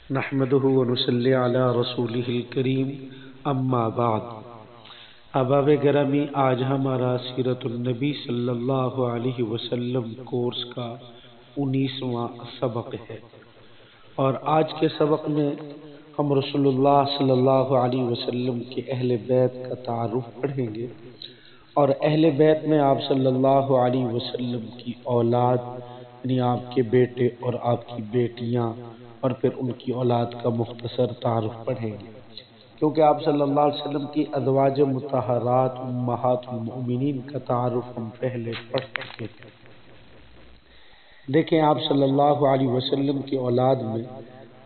نحمده ونصلی علی رسولہ الکریم اما بعد۔ احباب گرامی، آج ہمارا سیرت النبی صلی اللہ علیہ وسلم کورس کا 19واں سبق ہے، اور آج کے سبق میں ہم رسول اللہ صلی اللہ علیہ وسلم کے اہل بیت کا تعارف پڑھیں گے، اور اہل بیت میں آپ صلی اللہ علیہ وسلم کی اولاد یعنی آپ کے بیٹے اور آپ کی بیٹیاں اور پھر ان کی اولاد کا مختصر تعارف پڑھیں گے، کیونکہ آپ صلی اللہ علیہ وسلم کی ازواج مطہرات امہات المؤمنین کا تعارف ہم پہلے پڑھ چکے ہیں۔ دیکھیں، آپ صلی اللہ علیہ وسلم کی اولاد میں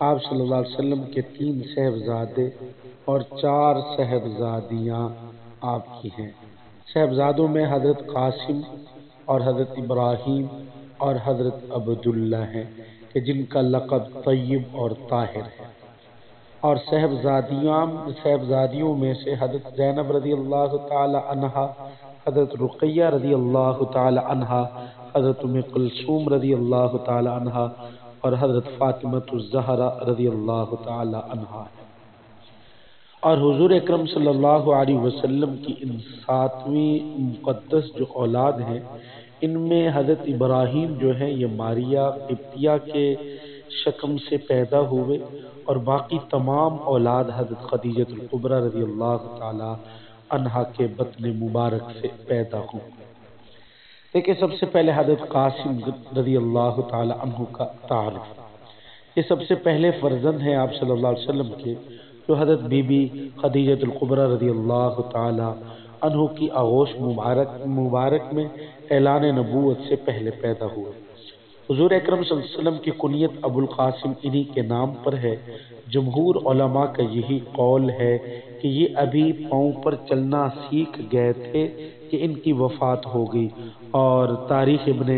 آپ صلی اللہ علیہ وسلم کے 3 صاحبزادے اور 4 صاحبزادیاں آپ کی ہیں۔ صاحبزادوں میں حضرت قاسم اور حضرت ابراہیم اور حضرت عبداللہ ہیں کہ جن کا لقب طیب اور طاہر ہے، اور صاحبزادیوں میں سے حضرت زینب رضی اللہ تعالی عنہا، حضرت رقیہ رضی اللہ تعالی عنہا، حضرت ام کلثوم رضی اللہ تعالی عنہا اور حضرت فاطمہ الزہرا رضی اللہ تعالی عنہا ہے۔ اور حضور اکرم صلی اللہ علیہ وسلم کی ان 7ویں مقدس جو اولاد ہیں، ان میں حضرت ابراہیم جو ہیں یہ ماریہ قبطیہ کے شکم سے پیدا ہوئے، اور باقی تمام اولاد حضرت خدیجہ الکبریٰ رضی اللہ تعالی عنہا کے بطن مبارک سے پیدا ہوئے۔ دیکھیں، سب سے پہلے حضرت قاسم رضی اللہ تعالی عنہ کا تعارف۔ یہ سب سے پہلے فرزند ہیں آپ صلی اللہ علیہ وسلم کے، جو حضرت بی بی خدیجہ الکبریٰ رضی اللہ تعالی عنہ کی آغوش مبارک میں اعلان نبوت سے پہلے پیدا ہوئے۔ حضور اکرم صلی اللہ علیہ وسلم کی کنیت ابو القاسم انہی کے نام پر ہے۔ جمہور علماء کا یہی قول ہے کہ یہ ابھی پاؤں پر چلنا سیکھ گئے تھے کہ ان کی وفات ہو گئی، اور تاریخ ابن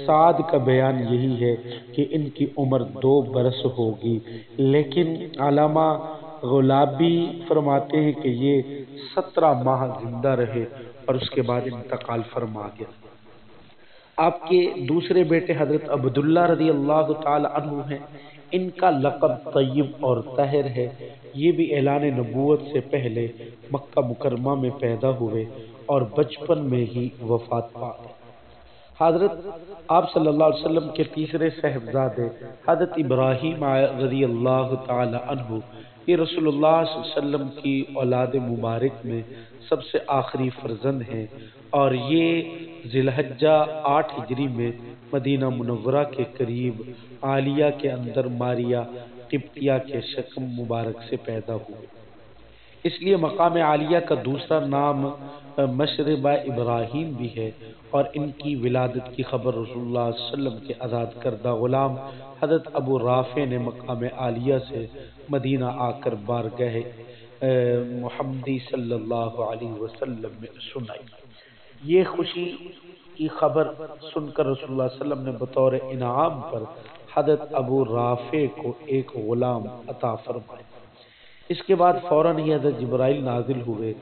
سعد کا بیان یہی ہے کہ ان کی عمر 2 برس ہوگی، لیکن علامہ غلابی فرماتے ہیں کہ یہ 17 ماہ زندہ رہے اور اس کے بعد انتقال فرما گیا۔ آپ کے دوسرے بیٹے حضرت عبداللہ رضی اللہ تعالی عنہ ہیں، ان کا لقب طیب اور طاہر ہے۔ یہ بھی اعلان نبوت سے پہلے مکہ مکرمہ میں پیدا ہوئے اور بچپن میں ہی وفات پا گئے۔ حضرت آپ صلی اللہ علیہ وسلم کے تیسرے صاحبزادے حضرت ابراہیم رضی اللہ تعالی عنہ، یہ رسول اللہ صلی اللہ علیہ وسلم کی اولاد مبارک میں سب سے آخری فرزند ہیں، اور یہ ذی الحجہ 8 ہجری میں مدینہ منورہ کے قریب عالیہ کے اندر ماریہ قبطیہ کے شکم مبارک سے پیدا ہوئے۔ اس لیے مقام عالیہ کا دوسرا نام مشربہ ابراہیم بھی ہے، اور ان کی ولادت کی خبر رسول اللہ صلی اللہ علیہ وسلم کے آزاد کردہ غلام حضرت ابو رافع نے مقام عالیہ سے مدینہ آ کر بارگاہ محمدی صلی اللہ علیہ وسلم میں سنائی۔ یہ خوشی کی خبر سن کر رسول اللہ صلی اللہ علیہ وسلم نے بطور انعام پر حضرت ابو رافع کو ایک غلام عطا فرمایا۔ اس کے بعد فوراً ہی حضرت جبرائیل نازل ہوئے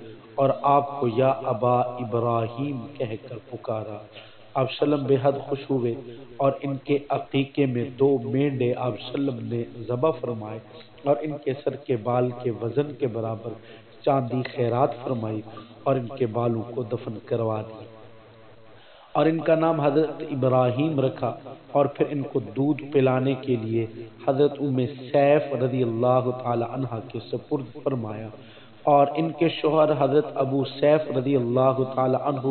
اور آپ کو یا ابا ابراہیم کہہ کر پکارا۔ آپ صلی اللہ علیہ وسلم بے حد خوش ہوئے، اور ان کے عقیقے میں 2 مینڈے آپ صلی اللہ علیہ وسلم نے ذبح فرمائے، اور ان کے سر کے بال کے وزن کے برابر چاندی خیرات فرمائی، اور ان کے بالوں کو دفن کروا دیا، اور ان کا نام حضرت ابراہیم رکھا، اور پھر ان کو دودھ پلانے کے لیے حضرت ام سیف رضی اللہ تعالی عنہا کے سپرد فرمایا، اور ان کے شوہر حضرت ابو سیف رضی اللہ تعالی عنہ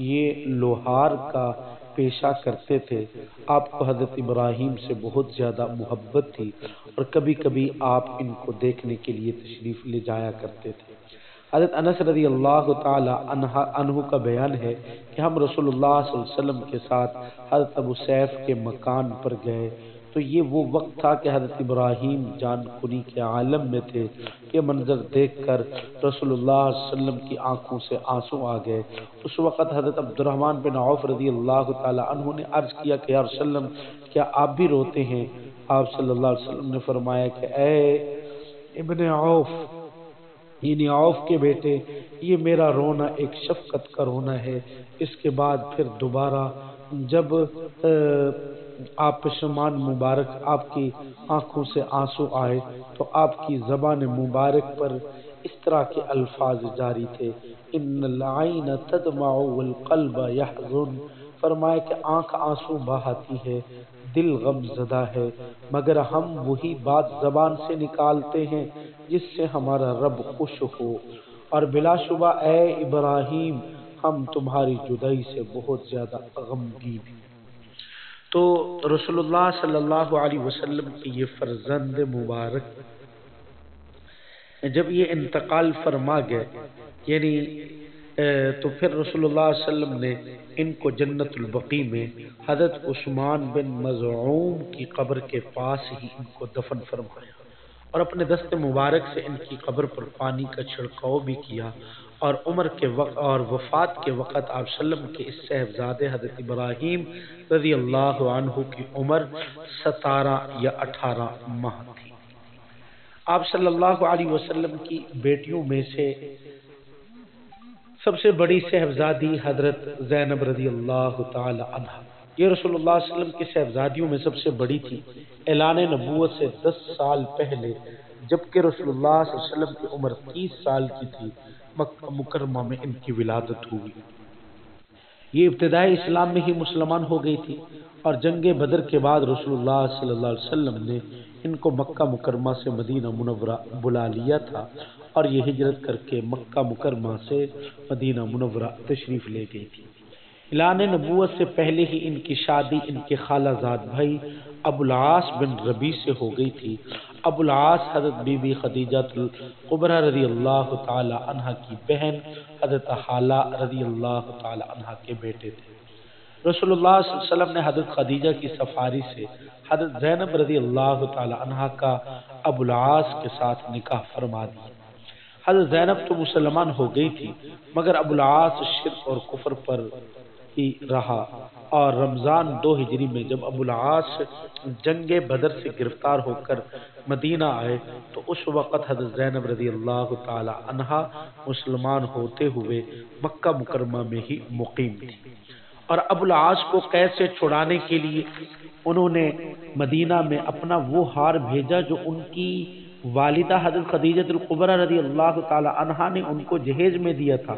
یہ لوہار کا پیشہ کرتے تھے۔ آپ کو حضرت ابراہیم سے بہت زیادہ محبت تھی، اور کبھی کبھی آپ ان کو دیکھنے کے لیے تشریف لے جایا کرتے تھے۔ حضرت انس رضی اللہ تعالی عنہ کا بیان ہے کہ ہم رسول اللہ صلی اللہ علیہ وسلم کے ساتھ حضرت ابو سیف کے مکان پر گئے، تو یہ وہ وقت تھا کہ حضرت ابراہیم جان کنی کے عالم میں تھے۔ یہ منظر دیکھ کر رسول اللہ صلی اللہ علیہ وسلم کی آنکھوں سے آنسو آ گئے۔ اس وقت حضرت عبد الرحمن بن عوف رضی اللہ تعالی عنہ نے عرض کیا کہ یا رسول اللہ، کیا آپ بھی روتے ہیں؟ آپ صلی اللہ علیہ وسلم نے فرمایا کہ اے ابن عوف، یعنی عوف کے بیٹے، یہ میرا رونا ایک شفقت کا رونا ہے، اس کے بعد پھر دوبارہ جب آپ پشمان مبارک آپ کی آنکھوں سے آنسو آئے تو آپ کی زبان مبارک پر اس طرح کے الفاظ جاری تھے، ان العین تدمع والقلب یحزن، فرمایا کہ آنکھ آنسو بہاتی ہے، دل غم زدہ ہے، مگر ہم وہی بات زبان سے نکالتے ہیں جس سے ہمارا رب خوش ہو، اور بلا شبہ اے ابراہیم ہم تمہاری جدائی سے بہت زیادہ غمگین ہیں۔ تو رسول اللہ صلی اللہ علیہ وسلم کی یہ فرزند مبارک جب یہ انتقال فرما گئے، یعنی تو پھر رسول اللہ صلی اللہ علیہ وسلم نے ان کو جنت البقیع میں حضرت عثمان بن مظعون کی قبر کے پاس ہی ان کو دفن فرمایا، اور اپنے دست مبارک سے ان کی قبر پر پانی کا چھڑکاؤ بھی کیا، اور عمر کے وقت اور وفات کے وقت آپ صلی اللہ علیہ وسلم کے اس صاحبزادے حضرت ابراہیم رضی اللہ عنہ کی عمر 17 یا 18 ماہ تھی۔ آپ صلی اللہ علیہ وسلم کی بیٹیوں میں سے سب سے بڑی صاحبزادی حضرت زینب رضی اللہ تعالی عنہ، یہ رسول اللہ صلی اللہ علیہ وسلم کی صاحبزادیوں میں سب سے بڑی تھی۔ اعلان نبوت سے 10 سال پہلے جبکہ رسول اللہ صلی اللہ علیہ وسلم کی عمر 30 سال کی تھی، مکہ مکرمہ میں ان کی ولادت ہوئی۔ یہ ابتدائی اسلام میں ہی مسلمان ہو گئی تھی، اور جنگ بدر کے بعد رسول اللہ صلی اللہ علیہ وسلم نے ان کو مکہ مکرمہ سے مدینہ منورہ بلا لیا تھا، اور یہ ہجرت کر کے مکہ مکرمہ سے مدینہ منورہ تشریف لے گئی تھی۔ اعلان نبوت سے پہلے ہی ان کی شادی ان کے خالہ زاد بھائی ابو العاص بن ربیع سے ہو گئی تھی۔ ابو العاص حضرت بی بی خدیجہ الکبریٰ رضی اللہ تعالی عنہ کی بہن حضرت حالہ رضی اللہ تعالی عنہ کے بیٹے تھے۔ رسول اللہ صلی اللہ علیہ وسلم نے حضرت خدیجہ کی سفارش سے حضرت زینب رضی اللہ تعالی عنہ کا ابو العاص کے ساتھ نکاح فرما دیا۔ حضرت زینب تو مسلمان ہو گئی تھی، مگر ابو العاص شرک اور کفر پر ہی رہا، اور رمضان 2 ہجری میں جب ابو العاص جنگ بدر سے گرفتار ہو کر مدینہ آئے تو اس وقت حضرت زینب رضی اللہ تعالی عنہا مسلمان ہوتے ہوئے مکہ مکرمہ میں ہی مقیم تھی، اور ابو العاص کو قید سے چھڑانے کے لیے انہوں نے مدینہ میں اپنا وہ ہار بھیجا جو ان کی والدہ حضرت خدیجہ الکبریٰ رضی اللہ تعالی عنہا نے ان کو جہیز میں دیا تھا۔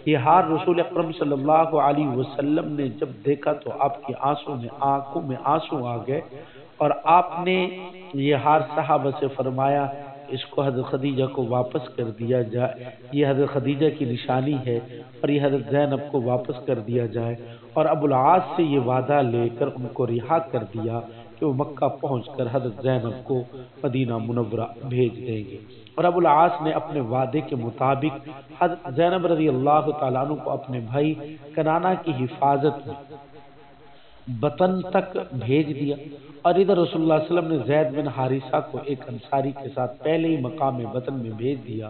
یہ ہار رسول اکرم صلی اللہ علیہ وسلم نے جب دیکھا تو آپ کی آنکھوں میں آنسو آ گئے، اور آپ نے یہ ہار صحابہ سے فرمایا اس کو حضرت خدیجہ کو واپس کر دیا جائے، یہ حضرت خدیجہ کی نشانی ہے، اور یہ حضرت زینب کو واپس کر دیا جائے، اور ابو العاص سے یہ وعدہ لے کر ان کو رہا کر دیا کہ وہ مکہ پہنچ کر حضرت زینب کو مدینہ منورہ بھیج دیں گے، اور ابو العاص نے اپنے وعدے کے مطابق حضرت زینب رضی اللہ تعالیٰ عنہ کو اپنے بھائی کنانہ کی حفاظت میں بطن تک بھیج دیا، اور ادھر رسول اللہ صلی اللہ علیہ وسلم نے زید بن حارثہ کو ایک انصاری کے ساتھ پہلے ہی مقام بطن میں بھیج دیا،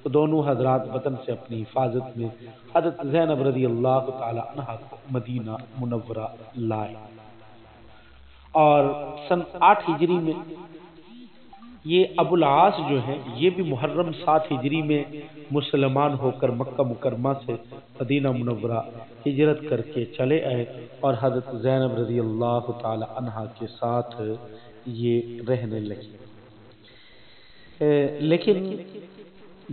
تو دونوں حضرات بطن سے اپنی حفاظت میں حضرت زینب رضی اللہ تعالی عنہ کو مدینہ منورہ لائے۔ اور سن 8 ہجری میں یہ ابو العاص جو ہیں یہ بھی محرم 7 ہجری میں مسلمان ہو کر مکہ مکرمہ سے مدینہ منورہ ہجرت کر کے چلے آئے، اور حضرت زینب رضی اللہ تعالی عنہ کے ساتھ یہ رہنے لگے۔ لیکن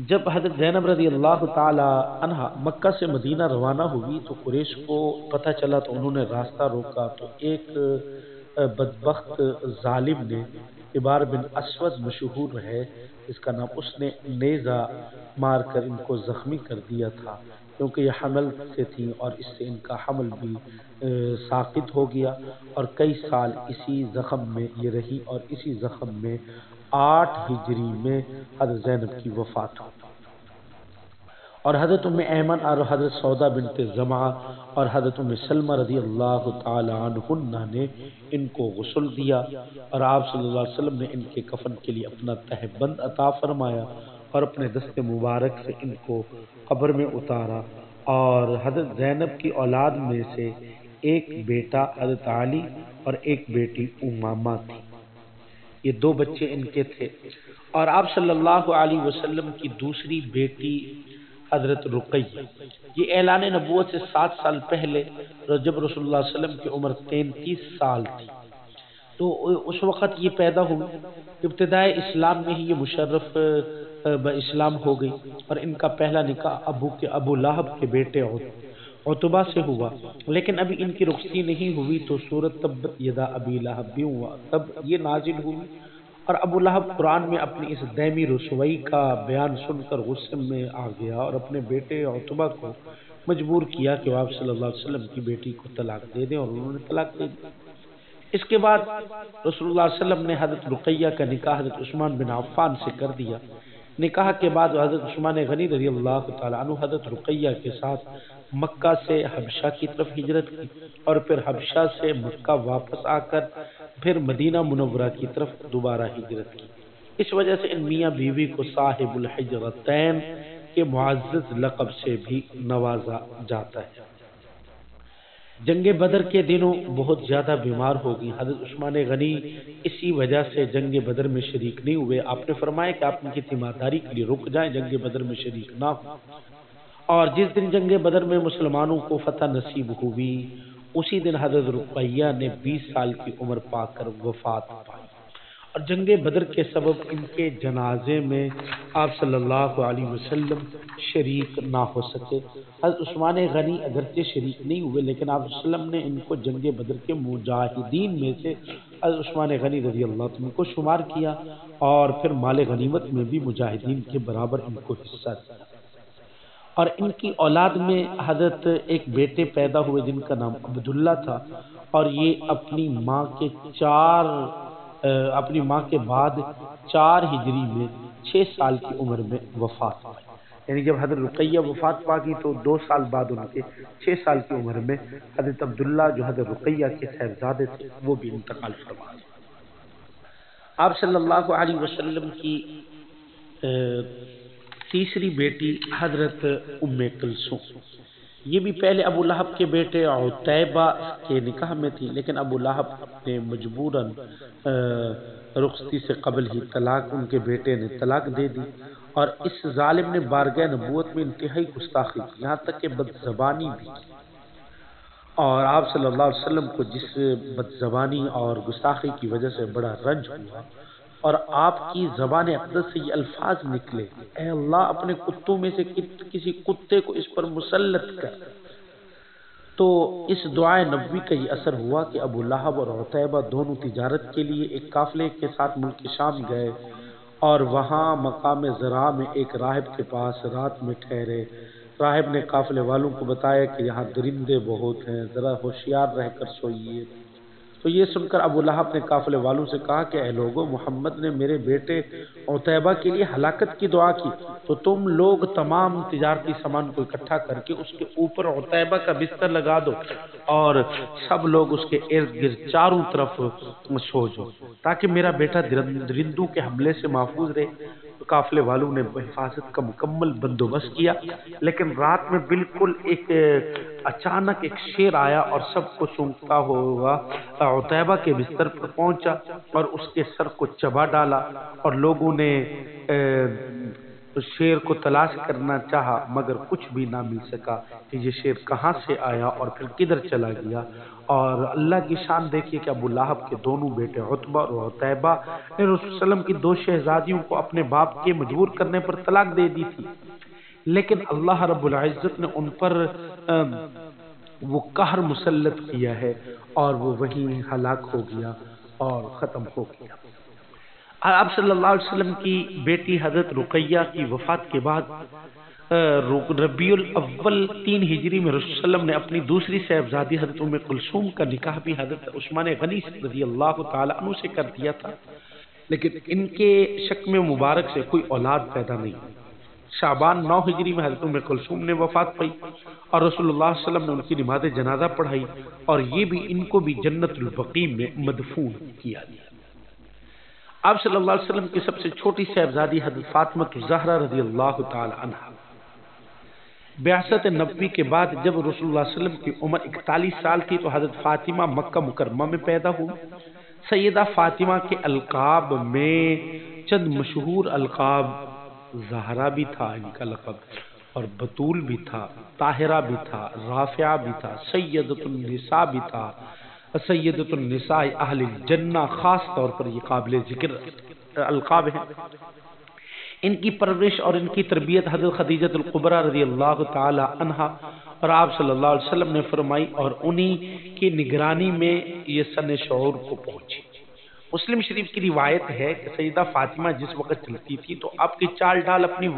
جب حضرت زینب رضی اللہ تعالی عنہ مکہ سے مدینہ روانہ ہوئی تو قریش کو پتہ چلا، تو انہوں نے راستہ روکا، تو ایک بدبخت ظالم نے عبار بن اسود مشہور ہے اس کا نام، اس نے نیزہ مار کر ان کو زخمی کر دیا تھا، کیونکہ یہ حمل سے تھیں اور اس سے ان کا حمل بھی ساقط ہو گیا، اور کئی سال اسی زخم میں یہ رہی، اور اسی زخم میں 8 ہجری میں حضرت زینب کی وفات ہوئی، اور حضرت ام ایمن اور حضرت سودا بنت زمعہ اور حضرت ام سلمہ رضی اللہ تعالی عنہن نے ان کو غسل دیا، اور آپ صلی اللہ علیہ وسلم نے ان کے کفن کے لیے اپنا تہبند عطا فرمایا، اور اپنے دست مبارک سے ان کو قبر میں اتارا، اور حضرت زینب کی اولاد میں سے ایک بیٹا حضرت علی اور ایک بیٹی امامہ تھی، یہ 2 بچے ان کے تھے، اور آپ صلی اللہ علیہ وسلم کی دوسری بیٹی حضرت رقیہ۔ یہ اعلان نبوت سے 7 سال پہلے جب رسول اللہ صلی اللہ علیہ وسلم کی عمر 33 سال تھی تو اس وقت یہ پیدا ہوئی۔ ابتدائے اسلام میں ہی یہ مشرف اسلام ہو گئی اور ان کا پہلا نکاح ابو لہب کے بیٹے عتبہ سے ہوا، لیکن ابھی ان کی رخصتی نہیں ہوئی تو سورۃ تبت یدا ابی لہب بھی ہوا، تب یہ نازل ہوئی اور ابو لہب قرآن میں اپنی اس دائمی رسوائی کا بیان سن کر غصے میں آ گیا اور اپنے بیٹے عتبہ کو مجبور کیا کہ وہ آپ صلی اللہ علیہ وسلم کی بیٹی کو طلاق دے دیں، اور انہوں نے طلاق دے دی۔ اس کے بعد رسول اللہ صلی اللہ علیہ وسلم نے حضرت رقیہ کا نکاح حضرت عثمان بن عفان سے کر دیا۔ نکاح کے بعد حضرت عثمان غنی رضی اللہ تعالیٰ عنہ حضرت رقیہ کے ساتھ مکہ سے حبشہ کی طرف ہجرت کی اور پھر حبشہ سے مکہ واپس آ کر پھر مدینہ منورہ کی طرف دوبارہ ہجرت کی۔ اس وجہ سے ان میاں بیوی کو صاحب الحجرتین کے معزز لقب سے بھی نوازا جاتا ہے۔ جنگ بدر کے دنوں بہت زیادہ بیمار ہو گئی۔ حضرت عثمان غنی اسی وجہ سے جنگ بدر میں شریک نہیں ہوئے۔ آپ نے فرمایا کہ آپ ان کی تیمارداری کے لیے رک جائیں، جنگ بدر میں شریک نہ ہوں۔ اور جس دن جنگ بدر میں مسلمانوں کو فتح نصیب ہوئی اسی دن حضرت رقیہ نے 20 سال کی عمر پا کر وفات پائی، اور جنگ بدر کے سبب ان کے جنازے میں آپ صلی اللہ علیہ وسلم شریک نہ ہو سکے۔ حضرت عثمان غنی اگرچہ شریک نہیں ہوئے لیکن آپ صلی اللہ علیہ وسلم نے ان کو جنگ بدر کے مجاہدین میں سے حضرت عثمان غنی رضی اللہ عنہ کو شمار کیا اور پھر مال غنیمت میں بھی مجاہدین کے برابر ان کو حصہ دیا۔ اور ان کی اولاد میں حضرت ایک بیٹے پیدا ہوئے جن کا نام عبداللہ تھا، اور یہ اپنی ماں کے بعد 4 ہجری میں 6 سال کی عمر میں وفات پائی۔ یعنی جب حضرت رقیہ وفات پا گئی تو 2 سال بعد ان کے 6 سال کی عمر میں حضرت عبداللہ جو حضرت رقیہ کے صاحبزادے تھے وہ بھی انتقال فرما گئے۔ آپ صلی اللہ علیہ وسلم کی تیسری بیٹی حضرت ام کلثوم، یہ بھی پہلے ابو لہب کے بیٹے عتیبہ کے نکاح میں تھی، لیکن ابو لہب نے مجبوراً رخصتی سے قبل ہی ان کے بیٹے نے طلاق دے دی، اور اس ظالم نے بارگاہ نبوت میں انتہائی گستاخی کی، یہاں تک کہ بدزبانی بھی کی، اور آپ صلی اللہ علیہ وسلم کو جس بدزبانی اور گستاخی کی وجہ سے بڑا رنج ہوا اور آپ کی زبان اقدس سے یہ الفاظ نکلے، اے اللہ اپنے کتوں میں سے کسی کتے کو اس پر مسلط کر۔ تو اس دعائے نبوی کا یہ اثر ہوا کہ ابو لہب اور عتیبہ دونوں تجارت کے لیے ایک قافلے کے ساتھ ملک شام گئے اور وہاں مقام زرع میں ایک راہب کے پاس رات میں ٹھہرے۔ راہب نے قافلے والوں کو بتایا کہ یہاں درندے بہت ہیں، ذرا ہوشیار رہ کر سوئیے۔ تو یہ سن کر ابو لہب نے قافلے والوں سے کہا کہ اے لوگو، محمد نے میرے بیٹے عتیبہ کے لیے ہلاکت کی دعا کی، تو تم لوگ تمام تجارتی سامان کو اکٹھا کر کے اس کے اوپر عتیبہ کا بستر لگا دو اور سب لوگ اس کے ارد گرد چاروں طرف سو جاؤ تاکہ میرا بیٹا درندوں کے حملے سے محفوظ رہے۔ تو قافلے والوں نے حفاظت کا مکمل بندوبست کیا، لیکن رات میں بالکل اچانک ایک شیر آیا اور سب کو سونگتا ہوا عتیبہ کے بستر پر پہنچا اور اس کے سر کو چبا ڈالا، اور لوگوں نے شیر کو تلاش کرنا چاہا مگر کچھ بھی نہ مل سکا کہ یہ شیر کہاں سے آیا اور پھر کدھر چلا گیا۔ اور اللہ کی شان دیکھیے کہ ابو لہب کے دونوں بیٹے عتبہ اور عتیبہ نے رسول صلی اللہ علیہ وسلم کی 2 شہزادیوں کو اپنے باپ کے مجبور کرنے پر طلاق دے دی تھی، لیکن اللہ رب العزت نے ان پر وہ قہر مسلط کیا ہے اور وہ وہیں ہلاک ہو گیا اور ختم ہو گیا۔ آپ صلی اللہ علیہ وسلم کی بیٹی حضرت رقیہ کی وفات کے بعد ربیع الاول 3 ہجری میں رسول صلی اللہ علیہ وسلم نے اپنی دوسری صاحبزادی حضرت ام کلثوم کا نکاح بھی حضرت عثمان غنی رضی اللہ تعالی عنہ سے کر دیا تھا، لیکن ان کے شکم مبارک سے کوئی اولاد پیدا نہیں۔ شعبان 9 ہجری میں حضرت ام کلثوم نے وفات پائی اور رسول اللہ صلی اللہ علیہ وسلم نے ان کی نماز جنازہ پڑھائی، اور یہ بھی ان کو بھی جنت البقیع میں مدفون کیا گیا۔ آپ صلی اللہ علیہ وسلم کی سب سے چھوٹی صاحبزادی حضرت فاطمہ الزہرا رضی اللہ تعالی عنہا، بعثت نبوی کے بعد جب رسول اللہ صلی اللہ علیہ وسلم کی عمر 41 سال تھی تو حضرت فاطمہ مکہ مکرمہ میں پیدا ہوئی۔ سیدہ فاطمہ کے القاب میں چند مشہور القاب، زہرا بھی تھا ان کا لقب، اور بطول بھی تھا، طاہرہ بھی تھا، رافعہ بھی تھا، سیدۃ النساء بھی تھا، سیدۃ النساء اہل الجنہ، خاص طور پر یہ قابل ذکر القاب ہیں۔ ان کی پرورش اور ان کی تربیت حضرت خدیجہ الکبریٰ رضی اللہ تعالی عنہا اور آپ صلی اللہ علیہ وسلم نے فرمائی، اور انہی کی نگرانی میں یہ سن شعور کو پہنچی۔ مسلم شریف کی روایت ہے کہ سیدہ فاطمہ جس وقت چلتی تھی تو آپ کی چال ڈال اپنے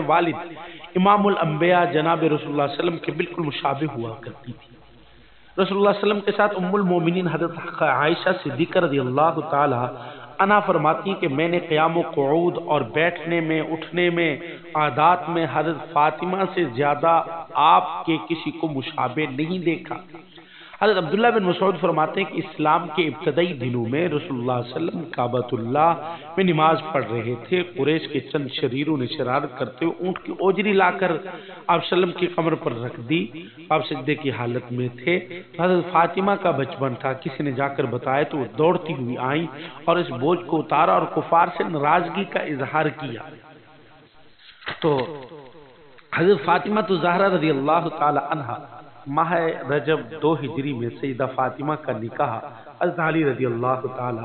والد امام الانبیاء جناب رسول اللہ صلی اللہ علیہ وسلم کے بالکل مشابہ ہوا کرتی تھی۔ رسول اللہ صلی اللہ علیہ وسلم کے ساتھ ام المومنین حضرت عائشہ صدیقہ رضی اللہ تعالی عنہا فرماتی کہ میں نے قیام و قعود اور بیٹھنے میں، اٹھنے میں، عادات میں حضرت فاطمہ سے زیادہ آپ کے کسی کو مشابہ نہیں دیکھا۔ حضرت عبداللہ بن مسعود فرماتے ہیں کہ اسلام کے ابتدائی دنوں میں رسول اللہ صلی اللہ علیہ وسلم کعبۃ اللہ میں نماز پڑھ رہے تھے۔ قریش کے چند شریروں نے شرارت کرتے ہوئے اونٹ کی اوجری لا کر آپ وسلم کی کمر پر رکھ دی۔ آپ سجدے کی حالت میں تھے۔ حضرت فاطمہ کا بچپن تھا، کسی نے جا کر بتایا تو وہ دوڑتی ہوئی آئیں اور اس بوجھ کو اتارا اور کفار سے ناراضگی کا اظہار کیا۔ تو حضرت فاطمہ الزہرا رضی اللہ تعالی عنہا ماہ رجب 2 ہجری میں سیدہ فاطمہ کا نکاح حضرت علی رضی اللہ تعالی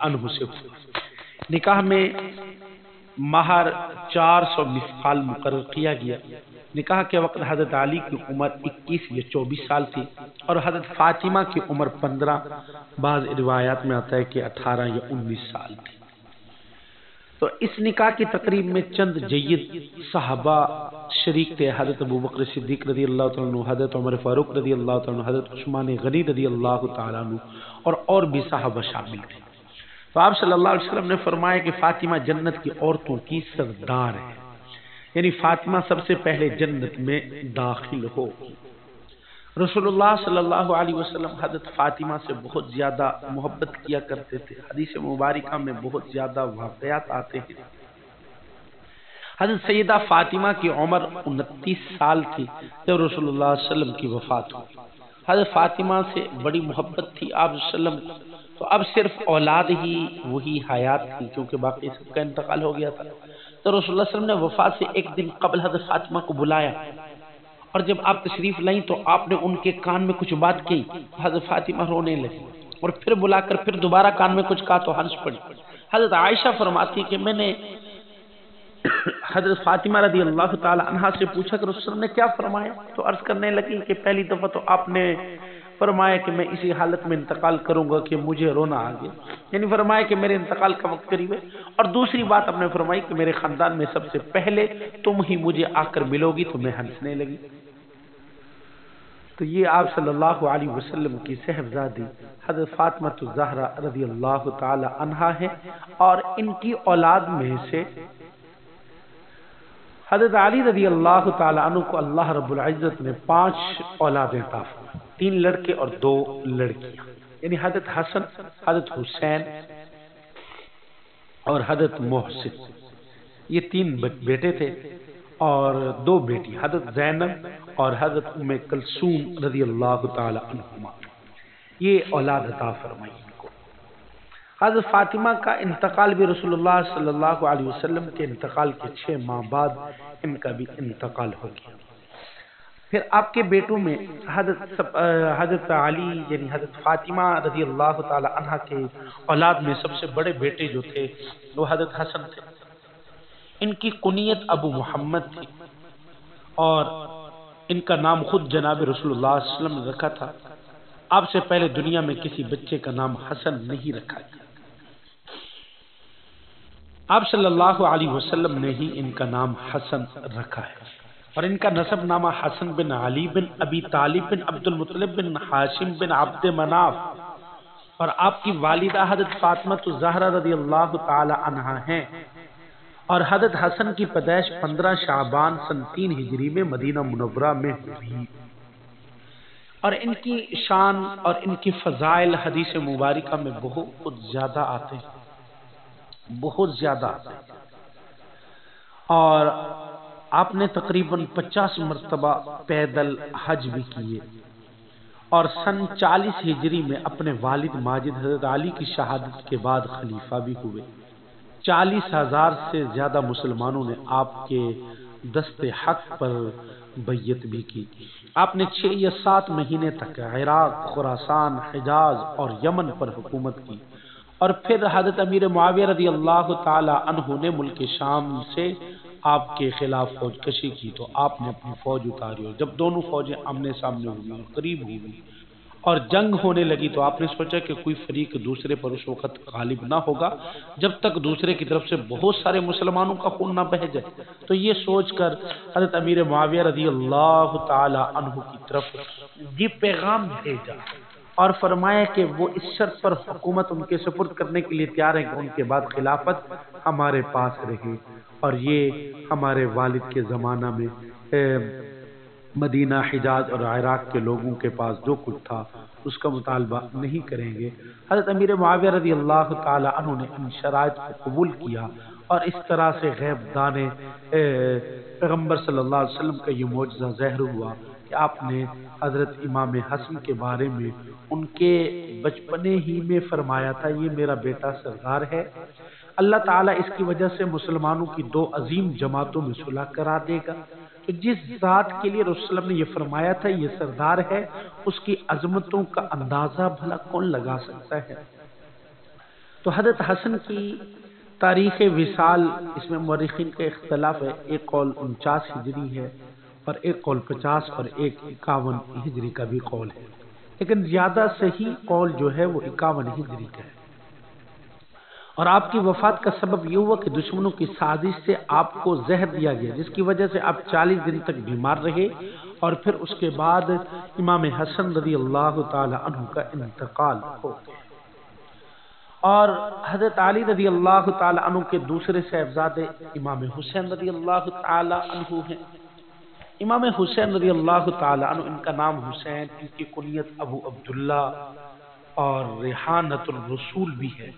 عنہ سے ہوا۔ نکاح میں مہر 400 مثقال مقرر کیا گیا۔ نکاح کے وقت حضرت علی کی عمر 21 یا 24 سال تھی اور حضرت فاطمہ کی عمر 15، بعض روایات میں آتا ہے کہ 18 یا 19 سال تھی۔ تو اس نکاح کی تقریب میں چند جید صحابہ شریک تھے، حضرت ابوبکر صدیق رضی اللہ تعالیٰ عنہ، حضرت عمر فاروق رضی اللہ تعالیٰ عنہ، حضرت عثمان غنی رضی اللہ تعالیٰ عنہ اور بھی صحابہ شامل تھے۔ تو آپ صلی اللہ علیہ وسلم نے فرمایا کہ فاطمہ جنت کی عورتوں کی سردار ہے، یعنی فاطمہ سب سے پہلے جنت میں داخل ہوگی۔ رسول اللہ صلی اللہ علیہ وسلم حضرت فاطمہ سے بہت زیادہ محبت کیا کرتے تھے۔ حدیث مبارکہ میں بہت زیادہ واقعات آتے ہیں۔ حضرت سیدہ فاطمہ کی عمر 29 سال تھی جب رسول اللہ صلی اللہ علیہ وسلم کی وفات ہوئی۔ حضرت فاطمہ سے بڑی محبت تھی آپ صلی اللہ علیہ وسلم، تو اب صرف اولاد ہی وہی حیات تھی کیونکہ باقی سب کا انتقال ہو گیا تھا۔ تو رسول اللہ صلی اللہ علیہ وسلم نے وفات سے ایک دن قبل حضرت فاطمہ کو بلایا، اور جب آپ تشریف لائیں تو آپ نے ان کے کان میں کچھ بات کی، حضرت فاطمہ رونے لگی، اور پھر بلا کر پھر دوبارہ کان میں کچھ کہا تو ہنس پڑی۔ حضرت عائشہ فرماتی کہ میں نے حضرت فاطمہ رضی اللہ تعالی عنہا سے پوچھا کہ رسول اللہ صلی اللہ علیہ وسلم نے کیا فرمایا، تو عرض کرنے لگی کہ پہلی دفعہ تو آپ نے فرمایا کہ میں اسی حالت میں انتقال کروں گا کہ مجھے رونا آ گیا، یعنی فرمایا کہ میرے انتقال کا وقت قریب ہے، اور دوسری بات آپ نے فرمائی کہ میرے خاندان میں سب سے پہلے تم ہی مجھے آ کر ملو گی، تو میں ہنسنے لگی۔ تو یہ آپ صلی اللہ علیہ وسلم کی صاحبزادی حضرت فاطمہ الزہرا رضی اللہ تعالی عنہا ہے، اور ان کی اولاد میں سے حضرت علی رضی اللہ تعالی عنہ کو اللہ رب العزت نے 5 اولادیں عطا فرمائیں، 3 لڑکے اور 2 لڑکیاں، یعنی حضرت حسن، حضرت حسین اور حضرت محسن، یہ 3 بیٹے تھے اور 2 بیٹی، حضرت زینب اور حضرت ام کلثوم رضی اللہ تعالی عنہما، یہ اولاد عطا فرمائی ان کو۔ حضرت فاطمہ کا انتقال بھی رسول اللہ صلی اللہ علیہ وسلم کے انتقال کے 6 ماہ بعد ان کا بھی انتقال ہو گیا۔ پھر آپ کے بیٹوں میں حضرت علی یعنی حضرت فاطمہ رضی اللہ تعالی عنہ کے اولاد میں سب سے بڑے بیٹے جو تھے وہ حضرت حسن تھے۔ ان کی کنیت ابو محمد تھی اور ان کا نام خود جناب رسول اللہ صلی اللہ علیہ وسلم نے رکھا تھا۔ آپ سے پہلے دنیا میں کسی بچے کا نام حسن نہیں رکھا گیا۔ آپ صلی اللہ علیہ وسلم نے ہی ان کا نام حسن رکھا ہے، اور ان کا نسب نامہ حسن بن علی بن ابی طالب بن عبد المطلب بن ہاشم بن عبد مناف، اور آپ کی والدہ حضرت فاطمہ الزہرا رضی اللہ تعالی عنہا ہیں، اور حضرت حسن کی پیدائش 15 شعبان سن 3 ہجری میں مدینہ منورہ میں ہوئی، اور ان کی شان اور ان کی فضائل حدیث مبارکہ میں بہت زیادہ آتے ہیں، بہت زیادہ آتے ہیں، اور آپ نے تقریباً 50 مرتبہ پیدل حج بھی کیے، اور سن 40 ہجری میں اپنے والد ماجد حضرت علی کی شہادت کے بعد خلیفہ بھی ہوئے۔ 40,000 سے زیادہ مسلمانوں نے آپ کے دست حق پر بیعت بھی کی۔ آپ نے 6 یا 7 مہینے تک عراق، خراسان، حجاز اور یمن پر حکومت کی، اور پھر حضرت امیر معاویہ رضی اللہ تعالی عنہ نے ملک شام سے آپ کے خلاف فوج کشی کی تو آپ نے اپنی فوج اتاری، اور جب دونوں فوجیں آمنے سامنے ہوئی اور قریب ہوئی اور جنگ ہونے لگی تو آپ نے سوچا کہ کوئی فریق دوسرے پر اس وقت غالب نہ ہوگا جب تک دوسرے کی طرف سے بہت سارے مسلمانوں کا خون نہ بہہ جائے۔ تو یہ سوچ کر حضرت امیر معاویہ رضی اللہ تعالی عنہ کی طرف یہ پیغام بھیجا اور فرمایا کہ وہ اس شرط پر حکومت ان کے سپرد کرنے کے لیے تیار ہیں کہ ان کے بعد خلافت ہمارے پاس رہے، اور یہ ہمارے والد کے زمانہ میں مدینہ، حجاز اور عراق کے لوگوں کے پاس جو کچھ تھا اس کا مطالبہ نہیں کریں گے۔ حضرت امیر معاویہ رضی اللہ تعالی عنہ نے ان شرائط کو قبول کیا، اور اس طرح سے غیب دانے پیغمبر صلی اللہ علیہ وسلم کا یہ معجزہ ظاہر ہوا کہ آپ نے حضرت امام حسن کے بارے میں ان کے بچپنے ہی میں فرمایا تھا یہ میرا بیٹا سردار ہے، اللہ تعالیٰ اس کی وجہ سے مسلمانوں کی 2 عظیم جماعتوں میں صلح کرا دے گا۔ تو جس ذات کے لیے رسول اللہ نے یہ فرمایا تھا یہ سردار ہے، اس کی عظمتوں کا اندازہ بھلا کون لگا سکتا ہے۔ تو حضرت حسن کی تاریخ وصال، اس میں مورخین کا اختلاف ہے، ایک قول 49 ہجری ہے اور ایک قول 50 اور ایک 51 ہجری کا بھی قول ہے، لیکن زیادہ صحیح قول جو ہے وہ 51 ہجری کا ہے۔ اور آپ کی وفات کا سبب یہ ہوا کہ دشمنوں کی سازش سے آپ کو زہر دیا گیا، جس کی وجہ سے آپ 40 دن تک بیمار رہے، اور پھر اس کے بعد امام حسن رضی اللہ تعالی عنہ کا انتقال ہو گیا، اور حضرت علی رضی اللہ تعالی عنہ کے دوسرے صاحبزادے امام حسین رضی اللہ تعالی عنہ ہیں۔ امام حسین رضی اللہ تعالی عنہ، ان کا نام حسین، ان کی کنیت ابو عبداللہ اور ریحانۃ الرسول بھی ہے،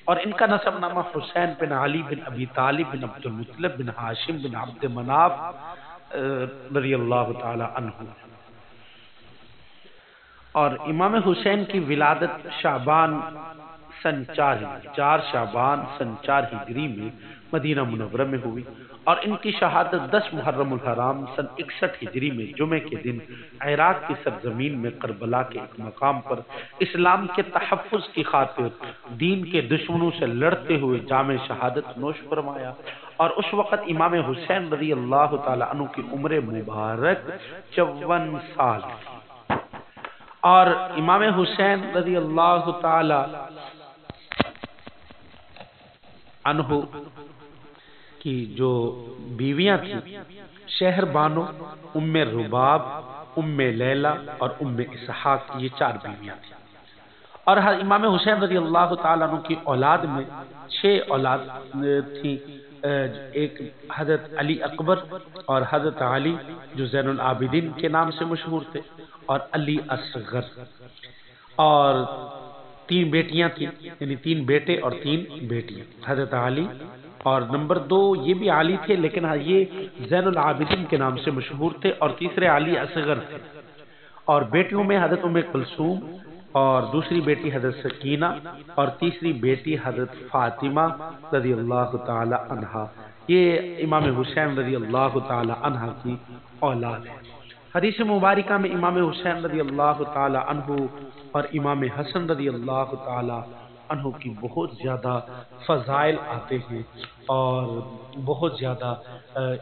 اور ان کا نسب نامہ حسین بن علی بن ابی طالب بن عبد المطلب بن ہاشم بن عبد مناف رضی اللہ تعالی عنہ، اور امام حسین کی ولادت شعبان سن 4 شعبان سن 4 ہجری میں مدینہ منورہ میں ہوئی، اور ان کی شہادت 10 محرم الحرام سن 61 ہجری میں جمعے کے دن عراق کی سرزمین میں کربلا کے ایک مقام پر اسلام کے تحفظ کی خاطر دین کے دشمنوں سے لڑتے ہوئے جام شہادت نوش فرمایا، اور اس وقت امام حسین رضی اللہ تعالی عنہ کی عمر مبارک 54 سال تھی، اور امام حسین رضی اللہ تعالی عنہ کی جو بیویاں تھیں شہر بانو، ام رباب، ام لیلہ اور ام اسحاق، یہ 4 بیویاں تھیں، اور امام حسین رضی اللہ تعالیٰ عنہ کی اولاد میں 6 اولاد تھیں، ایک حضرت علی اکبر اور حضرت علی جو زین العابدین کے نام سے مشہور تھے، اور علی اصغر، اور 3 بیٹیاں تھیں، یعنی 3 بیٹے اور 3 بیٹیاں، حضرت علی، اور نمبر 2 یہ بھی علی تھے لیکن یہ زین العابدین کے نام سے مشہور تھے، اور تیسرے علی اصغر تھے، اور بیٹیوں میں حضرت ام کلثوم، اور دوسری بیٹی حضرت سکینہ، اور تیسری بیٹی حضرت فاطمہ رضی اللہ تعالی عنہا، یہ امام حسین رضی اللہ تعالی عنہ کی اولاد ہے۔ حدیث مبارکہ میں امام حسین رضی اللہ تعالی عنہ اور امام حسن رضی اللہ تعالی عنہ کی بہت زیادہ فضائل آتے ہیں، اور بہت زیادہ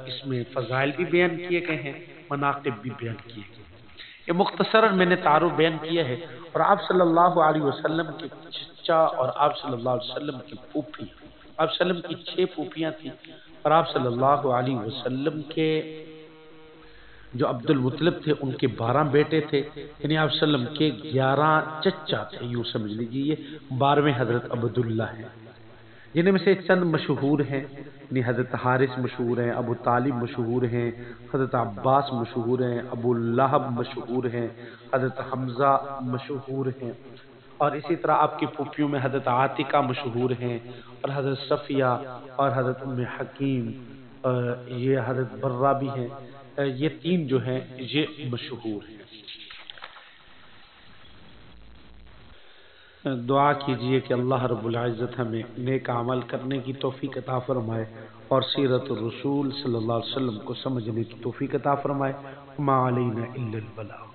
اس میں فضائل بھی بیان کیے گئے ہیں، مناقب بھی بیان کیے گئے ہیں۔ یہ مختصراً میں نے تعارف بیان کیا ہے، اور آپ صلی اللہ علیہ وسلم کے چچا اور آپ صلی اللہ علیہ وسلم کی پھوپھی، آپ صلی اللہ علیہ وسلم کی 6 پھوپھیاں تھیں، اور آپ صلی اللہ علیہ وسلم کے جو عبد المطلب تھے ان کے 12 بیٹے تھے، یعنی آپ صلی اللہ علیہ وسلم کے 11 چچا تھے، یوں سمجھ لیجیے، یہ 12ویں حضرت عبداللہ ہیں، جن میں سے چند مشہور ہیں، یعنی حضرت حارث مشہور ہیں، ابو طالب مشہور ہیں، حضرت عباس مشہور ہیں، ابو لہب مشہور ہیں، حضرت حمزہ مشہور ہیں، اور اسی طرح آپ کی پھوپھیوں میں حضرت عاتقہ مشہور ہیں، اور حضرت صفیہ اور حضرت ام حکیم، یہ حضرت برہ بھی ہیں، یہ 3 جو ہیں یہ مشہور ہیں۔ دعا کیجئے کہ اللہ رب العزت ہمیں نیک عمل کرنے کی توفیق عطا فرمائے اور سیرت الرسول صلی اللہ علیہ وسلم کو سمجھنے کی توفیق عطا فرمائے۔ ما علینا الا البلاغ۔